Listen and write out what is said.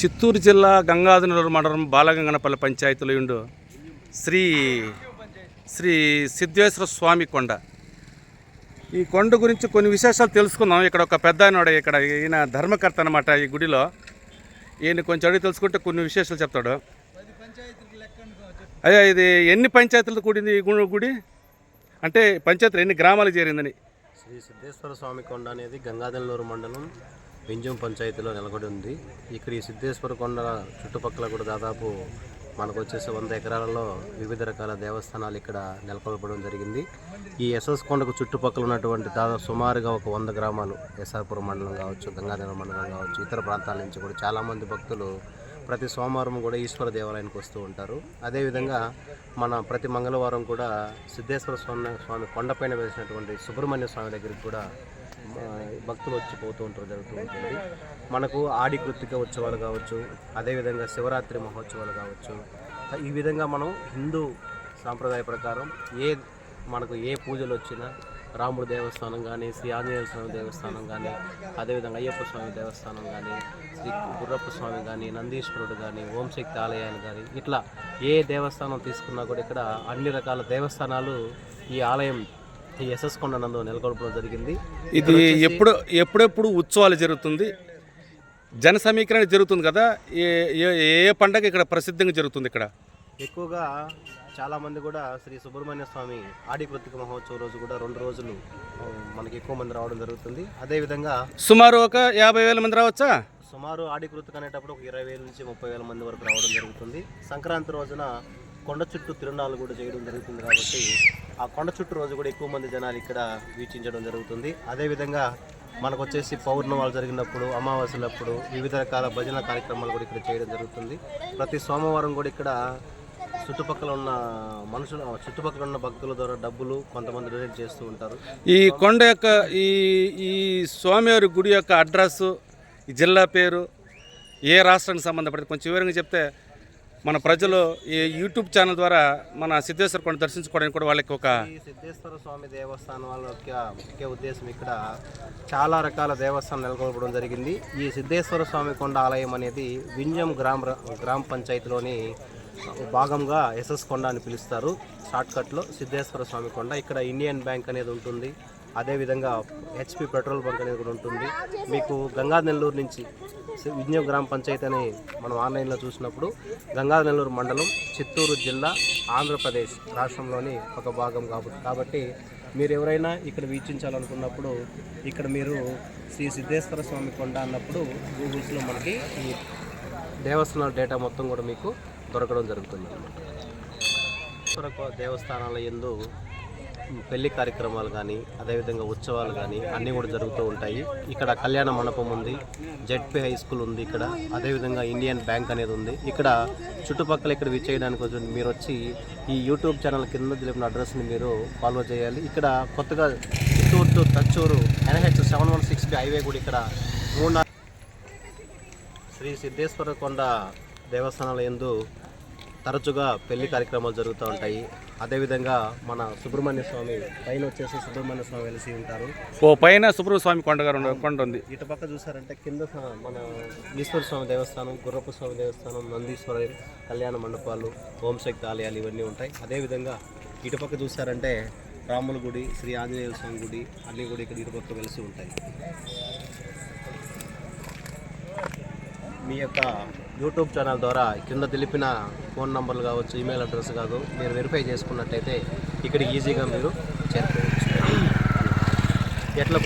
చిత్తూరు జిల్లా గంగాధరనూరు మండలం బాలగంగనపల్లి పంచాయతీలో ఉండు శ్రీ శ్రీ సిద్ధేశ్వర స్వామి కొండ. ఈ కొండ గురించి కొన్ని విశేషాలు తెలుసుకుందాం. ఇక్కడ ఒక పెద్ద ఆయనోడు, ఇక్కడ ఈయన ధర్మకర్త అనమాట ఈ గుడిలో. ఈయన కొంచెం అడిగి తెలుసుకుంటే కొన్ని విశేషాలు చెప్తాడు. అయ్యా, ఇది ఎన్ని పంచాయతీలతో కూడింది ఈ గుడి? అంటే పంచాయతీలు ఎన్ని గ్రామాలు చేరిందని? శ్రీ సిద్ధేశ్వర స్వామి కొండ అనేది గంగాధరనూరు మండలం వింజం పంచాయతీలో నెలకొడి ఉంది. ఇక్కడ ఈ సిద్ధేశ్వర కొండ చుట్టుపక్కల కూడా దాదాపు మనకు వచ్చేసి 100 ఎకరాలలో వివిధ రకాల దేవస్థానాలు ఇక్కడ నెలకొల్పడం జరిగింది. ఈ ఎస్ఎస్ కొండకు చుట్టుపక్కల ఉన్నటువంటి దాదాపు సుమారుగా ఒక 100 గ్రామాలు, ఎస్ఆర్పురం మండలం కావచ్చు, గంగాధర మండలం కావచ్చు, ఇతర ప్రాంతాల నుంచి కూడా చాలామంది భక్తులు ప్రతి సోమవారం కూడా ఈశ్వర దేవాలయానికి వస్తూ ఉంటారు. అదేవిధంగా మన ప్రతి మంగళవారం కూడా సిద్ధేశ్వర స్వామి కొండపైన వేసినటువంటి సుబ్రహ్మణ్య స్వామి దగ్గరికి కూడా భక్తులు వచ్చి పోతూ ఉంటారు, జరుగుతూ ఉంటుంది. మనకు ఆడి కృత్తిక ఉత్సవాలు కావచ్చు, అదేవిధంగా శివరాత్రి మహోత్సవాలు కావచ్చు. ఈ విధంగా మనం హిందూ సాంప్రదాయ ప్రకారం మనకు ఏ పూజలు వచ్చినా రాముడు దేవస్థానం కానీ, శ్రీ ఆంజనేయ స్వామి దేవస్థానం కానీ, అదేవిధంగా అయ్యప్ప స్వామి దేవస్థానం కానీ, శ్రీ గుర్రప్ప స్వామి కానీ, నందీశ్వరుడు కానీ, ఓంశక్తి ఆలయాలు కానీ, ఇట్లా ఏ దేవస్థానం తీసుకున్నా కూడా ఇక్కడ అన్ని రకాల దేవస్థానాలు ఈ ఆలయం ఈ ఎస్ఎస్ కొండ నందు నెలకొల్పడం జరిగింది. ఇది ఎప్పుడెప్పుడు ఉత్సవాలు జరుగుతుంది, జన సమీకరణ జరుగుతుంది కదా? ఏ పండగ ఇక్కడ ప్రసిద్ధంగా జరుగుతుంది? ఇక్కడ ఎక్కువగా చాలామంది కూడా శ్రీ సుబ్రహ్మణ్య స్వామి ఆడి కృత్తిక మహోత్సవం రోజు కూడా 2 రోజులు మనకి ఎక్కువ మంది రావడం జరుగుతుంది. అదేవిధంగా సుమారు ఒక 50,000 మంది రావచ్చా? సుమారు ఆడి కృత్తిక అనేటప్పుడు ఒక 20,000 నుంచి 30,000 మంది వరకు రావడం జరుగుతుంది. సంక్రాంతి రోజున కొండ చుట్టూ తిరునాళ్ళు కూడా చేయడం జరుగుతుంది. కాబట్టి ఆ కొండ చుట్టూ రోజు కూడా ఎక్కువ మంది జనాలు ఇక్కడ వీక్షించడం జరుగుతుంది. అదేవిధంగా మనకు వచ్చేసి పౌర్ణమాలు జరిగినప్పుడు, అమావాస్యలప్పుడు వివిధ రకాల భజన కార్యక్రమాలు కూడా ఇక్కడ చేయడం జరుగుతుంది. ప్రతి సోమవారం కూడా ఇక్కడ చుట్టుపక్కల ఉన్న భక్తుల ద్వారా డబ్బులు కొంతమంది డొనేట్ చేస్తూ ఉంటారు. ఈ కొండ యొక్క ఈ స్వామివారి గుడి యొక్క అడ్రస్, ఈ జిల్లా పేరు, ఏ రాష్ట్రానికి సంబంధపడింది కొంచెం వివరంగా చెప్తే మన ప్రజలు ఈ యూట్యూబ్ ఛానల్ ద్వారా మన సిద్ధేశ్వర కొండ దర్శించుకోవడానికి కూడా వాళ్ళకి ఒక సిద్ధేశ్వర స్వామి దేవస్థానం వాళ్ళ ముఖ్య ఉద్దేశం ఇక్కడ చాలా రకాల దేవస్థానం నెలకొల్పడం జరిగింది. ఈ సిద్ధేశ్వర స్వామి కొండ ఆలయం అనేది వింజం గ్రామ పంచాయతీలోని భాగంగా ఎస్ఎస్ కొండ అని పిలుస్తారు. షార్ట్కట్లో సిద్ధేశ్వర స్వామి కొండ. ఇక్కడ ఇండియన్ బ్యాంక్ అనేది ఉంటుంది. అదేవిధంగా హెచ్పి పెట్రోల్ బంక్ అనేది కూడా ఉంటుంది. మీకు గంగాధరనూరు నుంచి వింజం గ్రామ పంచాయతీ అని మనం ఆన్లైన్లో చూసినప్పుడు గంగాధరనూరు మండలం, చిత్తూరు జిల్లా, ఆంధ్రప్రదేశ్ రాష్ట్రంలోని ఒక భాగం కాబట్టి మీరు ఎవరైనా ఇక్కడ వీక్షించాలనుకున్నప్పుడు ఇక్కడ మీరు శ్రీ సిద్ధేశ్వర స్వామి కొండ అన్నప్పుడు గూగుల్స్లో మనకి ఈ దేవస్థానాల డేటా మొత్తం కూడా మీకు దొరకడం జరుగుతుంది అన్నమాట. దేవస్థానాల యందు పెళ్లి కార్యక్రమాలు కానీ, అదేవిధంగా ఉత్సవాలు కానీ అన్నీ కూడా జరుగుతూ ఉంటాయి. ఇక్కడ కళ్యాణ మండపం ఉంది, జెడ్పీ హై స్కూల్ ఉంది ఇక్కడ, అదేవిధంగా ఇండియన్ బ్యాంక్ అనేది ఉంది. ఇక్కడ చుట్టుపక్కల ఇక్కడ విచ్చేయడానికి మీరు వచ్చి ఈ యూట్యూబ్ ఛానల్ కింద తెలిపిన అడ్రస్ని మీరు ఫాలో చేయాలి. ఇక్కడ కొత్తగా Chittoor to Thachur NH 716B highway కూడా ఇక్కడ 3 శ్రీ సిద్ధేశ్వర కొండ దేవస్థానాల యందు తరచుగా పెళ్లి కార్యక్రమాలు జరుగుతూ ఉంటాయి. అదేవిధంగా మన సుబ్రహ్మణ్య స్వామి పైన వచ్చేసి సుబ్రహ్మణ్య స్వామి వెలిసి ఉంటారు. పైన సుబ్రహ్మణ్య స్వామి కొండ ఉంది. ఇటు పక్క చూసారంటే కింద మన ఈశ్వర స్వామి దేవస్థానం, గుర్రప్ప స్వామి దేవస్థానం, నందీశ్వర కళ్యాణ మండపాలు, ఓంశక్తి ఆలయాలు ఇవన్నీ ఉంటాయి. అదేవిధంగా ఇటుపక్క చూసారంటే రాముల గుడి, శ్రీ ఆంజనేయ స్వామి గుడి అన్నీ కూడా ఇక్కడ ఇటుపక్క వెలిసి ఉంటాయి. మీ యొక్క యూట్యూబ్ ఛానల్ ద్వారా కింద తెలిపిన ఫోన్ నంబర్లు కావచ్చు, ఈమెయిల్ అడ్రస్ కాదు, మీరు వెరిఫై చేసుకున్నట్టయితే ఇక్కడికి ఈజీగా మీరు చేరుకోవచ్చు. ఎట్లా